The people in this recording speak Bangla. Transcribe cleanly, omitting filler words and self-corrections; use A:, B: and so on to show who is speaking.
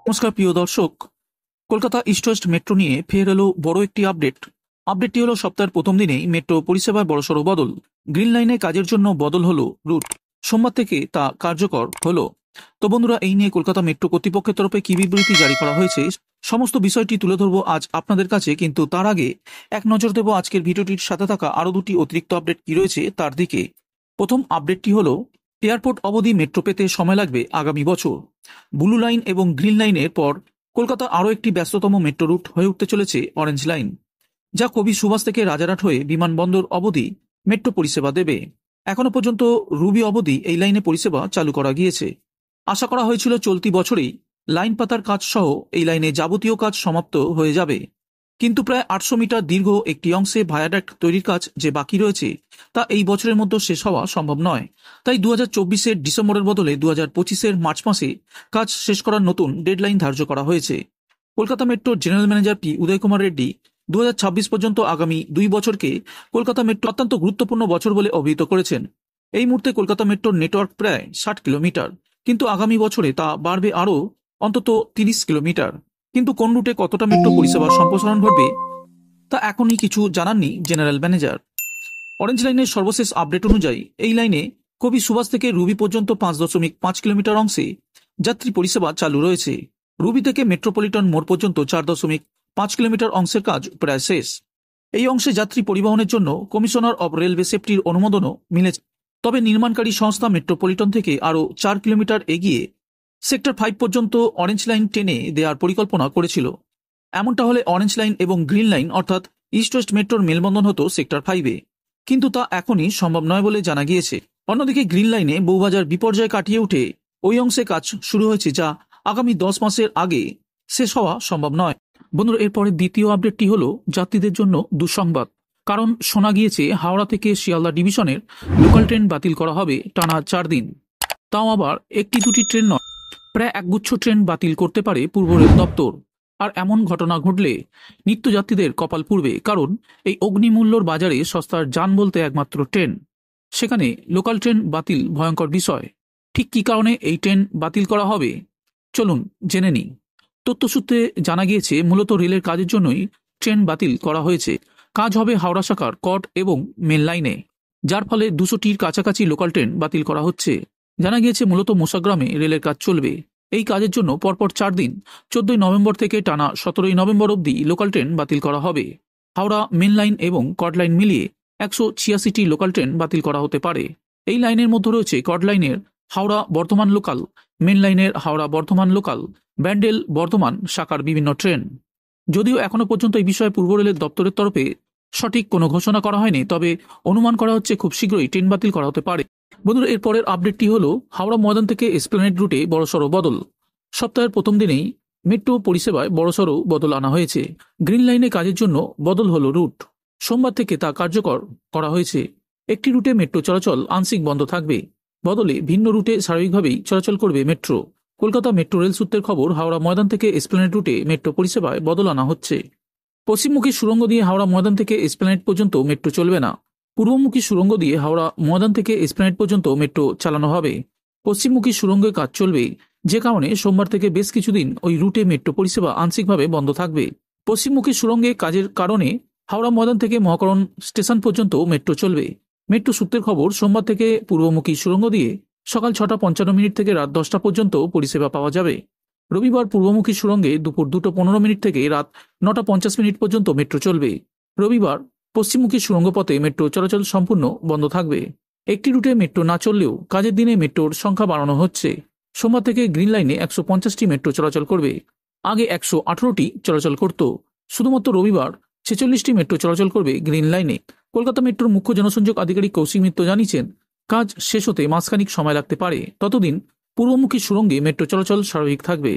A: নমস্কার প্রিয় দর্শক, কলকাতা ইস্ট ওয়েস্ট মেট্রো নিয়ে ফের এলো বড় একটি আপডেটটি হলো সপ্তাহের প্রথম দিনেই মেট্রো পরিষেবায় বড়সড় বদল। গ্রিন লাইনে কাজের জন্য বদল হলো রুট, সোমবার থেকে তা কার্যকর হলো। তো বন্ধুরা, এই নিয়ে কলকাতা মেট্রো কর্তৃপক্ষের তরফে কি বিবৃতি জারি করা হয়েছে সমস্ত বিষয়টি তুলে ধরবো আজ আপনাদের কাছে, কিন্তু তার আগে এক নজর দেব আজকের ভিডিওটির সাথে থাকা আরো দুটি অতিরিক্ত আপডেট কি রয়েছে তার দিকে। প্রথম আপডেটটি হলো এয়ারপোর্ট অবধি মেট্রো পেতে সময় লাগবে আগামী বছর। ব্লু লাইন এবং গ্রিন লাইনের পর কলকাতা আরও একটি ব্যস্ততম মেট্রো রুট হয়ে উঠতে চলেছে অরেঞ্জ লাইন, যা কবি সুভাষ থেকে রাজারহাট হয়ে বিমানবন্দর অবধি মেট্রো পরিষেবা দেবে। এখনো পর্যন্ত রুবি অবধি এই লাইনে পরিষেবা চালু করা গিয়েছে। আশা করা হয়েছিল চলতি বছরেই লাইন পাতার কাজ সহ এই লাইনে যাবতীয় কাজ সমাপ্ত হয়ে যাবে, কিন্তু প্রায় 800 মিটার দীর্ঘ একটি অংশে ভায়াডাক্ট তৈরির কাজ যে বাকি রয়েছে তা এই বছরের মধ্যে শেষ হওয়া সম্ভব নয়। তাই 2024-এর ডিসেম্বরের বদলে 2025-এর মার্চ মাসে কাজ শেষ করার নতুন ডেডলাইন ধার্য করা হয়েছে। কলকাতা মেট্রোর জেনারেল ম্যানেজার পি উদয় কুমার রেড্ডি 2026 পর্যন্ত আগামী 2 বছরকে কলকাতা মেট্রো অত্যন্ত গুরুত্বপূর্ণ বছর বলে অভিহিত করেছেন। এই মুহূর্তে কলকাতা মেট্রোর নেটওয়ার্ক প্রায় 60 কিলোমিটার, কিন্তু আগামী বছরে তা বাড়বে আরও অন্তত 30 কিলোমিটার। কিন্তু কোন রুটে কতটা মেট্রো পরিষেবার সম্প্রসারণ ঘটবে তা এখনই কিছু জানাননি জেনারেল ম্যানেজার। অরেঞ্জ লাইনের সর্বশেষ আপডেট অনুযায়ী এই লাইনে কবি সুভাষ থেকে রুবি পর্যন্ত 5.5 কিলোমিটার অংশে যাত্রী পরিষেবা চালু রয়েছে। রুবি থেকে মেট্রোপলিটন মোড় পর্যন্ত 4.5 কিলোমিটার অংশের কাজ প্রায় শেষ। এই অংশে যাত্রী পরিবহনের জন্য কমিশনার অব রেলওয়ে সেফটির অনুমোদনও মিলেছে। তবে নির্মাণকারী সংস্থা মেট্রোপলিটন থেকে আরও 4 কিলোমিটার এগিয়ে সেক্টর 5 পর্যন্ত অরেঞ্জ লাইন টেনে দেওয়ার পরিকল্পনা করেছিল। এমনটা হলে অরেঞ্জ লাইন এবং গ্রিন লাইন অর্থাৎ ইস্ট ওয়েস্ট মেট্রোর মেলবন্ধন হতো সেক্টর 5-এ, কিন্তু তা এখনই সম্ভব নয় বলে জানা গিয়েছে। অন্যদিকে গ্রিন লাইনে বউবাজার বিপর্যয় কাটিয়ে উঠে ওই অংশে কাজ শুরু হয়েছে, যা আগামী 10 মাসের আগে শেষ হওয়া সম্ভব নয়। বন্ধুরা, এরপরে দ্বিতীয় আপডেটটি হলো যাত্রীদের জন্য দুঃসংবাদ, কারণ শোনা গিয়েছে হাওড়া থেকে শিয়ালদা ডিভিশনের লোকাল ট্রেন বাতিল করা হবে টানা 4 দিন। তাও আবার একটি দুটি ট্রেন নয়, প্রায় একগুচ্ছ ট্রেন বাতিল করতে পারে পূর্ব রেল দপ্তর। আর এমন ঘটনা ঘটলে নিত্যযাত্রীদের কপাল পুড়বে, কারণ এই অগ্নিমূল্যর বাজারে সস্তার যান বলতে একমাত্র ট্রেন। সেখানে লোকাল ট্রেন বাতিল ভয়ঙ্কর বিষয়। ঠিক কী কারণে এই ট্রেন বাতিল করা হবে চলুন জেনে নিই। তথ্যসূত্রে জানা গিয়েছে মূলত রেলের কাজের জন্যই ট্রেন বাতিল করা হয়েছে। কাজ হবে হাওড়া শাখার কট এবং মেন লাইনে, যার ফলে 200টির কাছাকাছি লোকাল ট্রেন বাতিল করা হচ্ছে। জানা গিয়েছে মূলত মোসাগ্রামে রেলের কাজ চলবে। এই কাজের জন্য পরপর 4 দিন 14 নভেম্বর থেকে টানা 17 নভেম্বর অবধি লোকাল ট্রেন বাতিল করা হবে। হাওড়া মেন লাইন এবং কট লাইন মিলিয়ে 186টি লোকাল ট্রেন বাতিল করা হতে পারে। এই লাইনের মধ্যে রয়েছে কট লাইনের হাওড়া বর্ধমান লোকাল, মেন লাইনের হাওড়া বর্ধমান লোকাল, ব্যান্ডেল বর্ধমান শাখার বিভিন্ন ট্রেন। যদিও এখনো পর্যন্ত এই বিষয়ে পূর্ব রেলের দপ্তরের তরফে সঠিক কোনো ঘোষণা করা হয়নি, তবে অনুমান করা হচ্ছে খুব শীঘ্রই ট্রেন বাতিল করা হতে পারে। বন্ধুরা, এর পরের আপডেটটি হলো হাওড়া ময়দান থেকে এসপ্ল্যানেড রুটে বড়সড় বদল। সপ্তাহের প্রথম দিনেই মেট্রো পরিষেবায় বড়সড় বদল আনা হয়েছে। গ্রিন লাইনে কাজের জন্য বদল হলো রুট, সোমবার থেকে তা কার্যকর করা হয়েছে। একটি রুটে মেট্রো চলাচল আংশিক বন্ধ থাকবে, বদলে ভিন্ন রুটে স্বাভাবিকভাবেই চলাচল করবে মেট্রো। কলকাতা মেট্রো রেল সূত্রের খবর, হাওড়া ময়দান থেকে এসপ্ল্যানেড রুটে মেট্রো পরিষেবায় বদল আনা হচ্ছে। পশ্চিমমুখী সুড়ঙ্গ দিয়ে হাওড়া ময়দান থেকে এসপ্ল্যানেড পর্যন্ত মেট্রো চলবে না। পূর্বমুখী সুড়ঙ্গ দিয়ে হাওড়া ময়দান থেকে এসপ্ল্যানেড পর্যন্ত মেট্রো চালানো হবে। পশ্চিমমুখী সুড়ঙ্গের কাজ চলবে, যে কারণে সোমবার থেকে বেশ কিছুদিন ওই রুটে মেট্রো পরিষেবা আংশিকভাবে বন্ধ থাকবে। পশ্চিমমুখী সুড়ঙ্গে কাজের কারণে হাওড়া ময়দান থেকে মহাকরণ স্টেশন পর্যন্ত মেট্রো চলবে। মেট্রো সূত্রের খবর, সোমবার থেকে পূর্বমুখী সুড়ঙ্গ দিয়ে সকাল 6:55 থেকে রাত 10টা পর্যন্ত পরিষেবা পাওয়া যাবে। রবিবার পূর্বমুখী সুড়ঙ্গে দুপুর 2:15 থেকে রাত 9:50 পর্যন্ত মেট্রো চলবে। রবিবার পশ্চিমমুখী সুড়ঙ্গ পথে মেট্রো চলাচল সম্পূর্ণ বন্ধ থাকবে। একটি রুটে মেট্রো না চললেও কাজের দিনে মেট্রোর সংখ্যা বাড়ানো হচ্ছে। সোমবার থেকে গ্রিন লাইনে 150টি মেট্রো চলাচল করবে, আগে 118টি চলাচল করত। শুধুমাত্র রবিবার 46টি মেট্রো চলাচল করবে গ্রিন লাইনে। কলকাতা মেট্রোর মুখ্য জনসংযোগ আধিকারিক কৌশিক মিত্র জানিয়েছেন, কাজ শেষ হতে মাসখানিক সময় লাগতে পারে, ততদিন পূর্বমুখী সুড়ঙ্গে মেট্রো চলাচল স্বাভাবিক থাকবে।